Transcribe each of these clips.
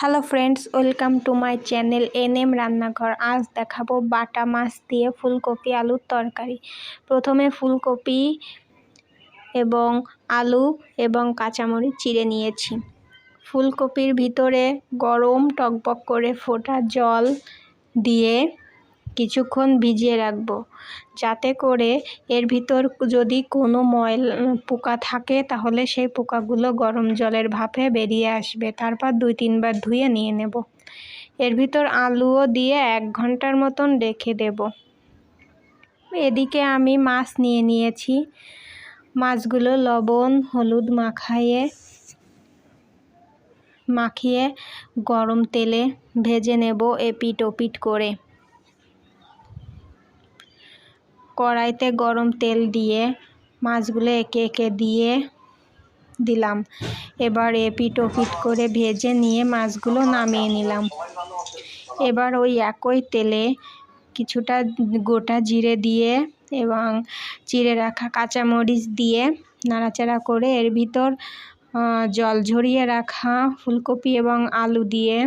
Hello friends, welcome to my channel NM রান্নাঘর। আজ দেখাবো বাটা মাছ দিয়ে ফুলকপি আলুর তরকারি। প্রথমে ফুলকপি এবং আলু এবং কাঁচামরিচ চিড়ে নিয়েছি। ফুলকপির ভিতরে গরম টকবক করে ফোটা জল দিয়ে কিছুক্ষণ ভিজিয়ে রাখবো, যাতে করে এর ভিতর যদি কোনো ময়লা পোকা থাকে তাহলে সেই পোকাগুলো গরম জলের ভাপে বেরিয়ে আসবে। তারপর 2-3 বার ধুয়ে নিয়ে নেব। এর ভিতর আলুও দিয়ে 1 ঘন্টার মতন রেখে দেব। এদিকে আমি মাছ নিয়ে নিয়েছি। মাছগুলো লবণ হলুদ মাখিয়ে গরম তেলে ভেজে নেব এপিট ওপিট করে। কড়াইতে গরম তেল দিয়ে মাছগুলো একে একে দিয়ে দিলাম। এবার এপিট ওপিট করে ভেজে নিয়ে মাছগুলো নামিয়ে নিলাম। এবার ওই একই তেলে কিছুটা গোটা জিরে দিয়ে এবং চিড়ে রাখা কাঁচামরিচ দিয়ে নাড়াচাড়া করে এর ভিতর জল ঝরিয়ে রাখা ফুলকপি এবং আলু দিয়ে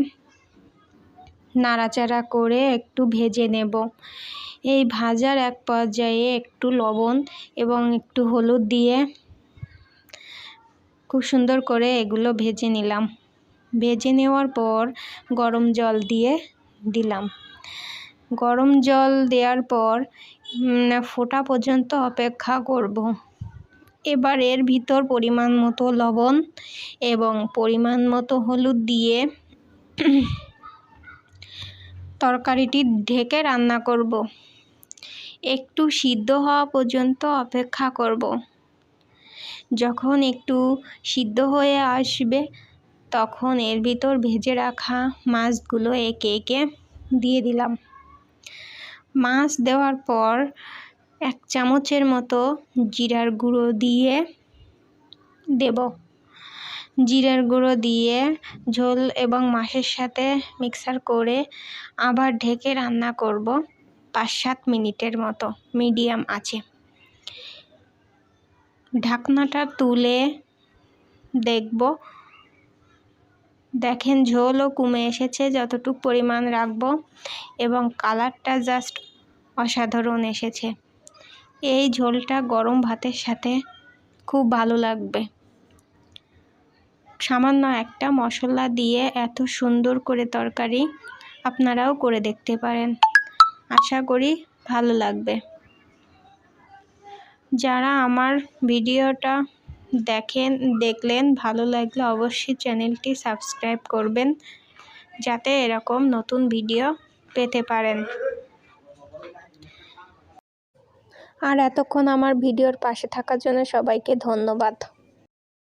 নাড়াচাড়া করে একটু ভেজে নেব। এই ভাজার এক পর্যায়ে একটু লবণ এবং একটু হলুদ দিয়ে খুব সুন্দর করে এগুলো ভেজে নিলাম। ভেজে নেওয়ার পর গরম জল দিয়ে দিলাম। গরম জল দেওয়ার পর ফোটা পর্যন্ত অপেক্ষা করব। এবার এর ভিতর পরিমাণ মতো লবণ এবং পরিমাণ মতো হলুদ দিয়ে তরকারিটি ঢেকে রান্না করব। একটু সিদ্ধ হওয়া পর্যন্ত অপেক্ষা করব। যখন একটু সিদ্ধ হয়ে আসবে তখন এর ভিতর ভেজে রাখা মাছগুলো একে একে দিয়ে দিলাম। মাছ দেওয়ার পর 1 চামচের মতো জিরার গুঁড়ো দিয়ে দেব। জিরার গুঁড়ো দিয়ে ঝোল এবং মাছের সাথে মিক্সার করে আবার ঢেকে রান্না করব 5-7 মিনিটের মতো মিডিয়াম আঁচে। ঢাকনাটা তুলে দেখেন ঝোলও কমে এসেছে, যতটুকু পরিমাণ রাখবো, এবং কালারটা জাস্ট অসাধারণ এসেছে। এই ঝোলটা গরম ভাতের সাথে খুব ভালো লাগবে। সামান্য একটা মশলা দিয়ে এত সুন্দর করে তরকারি আপনারাও করে দেখতে পারেন। আশা করি ভালো লাগবে। যারা আমার ভিডিওটা দেখলেন, ভালো লাগলে অবশ্যই চ্যানেলটি সাবস্ক্রাইব করবেন, যাতে এরকম নতুন ভিডিও পেতে পারেন। আর এতক্ষণ আমার ভিডিওর পাশে থাকার জন্য সবাইকে ধন্যবাদ।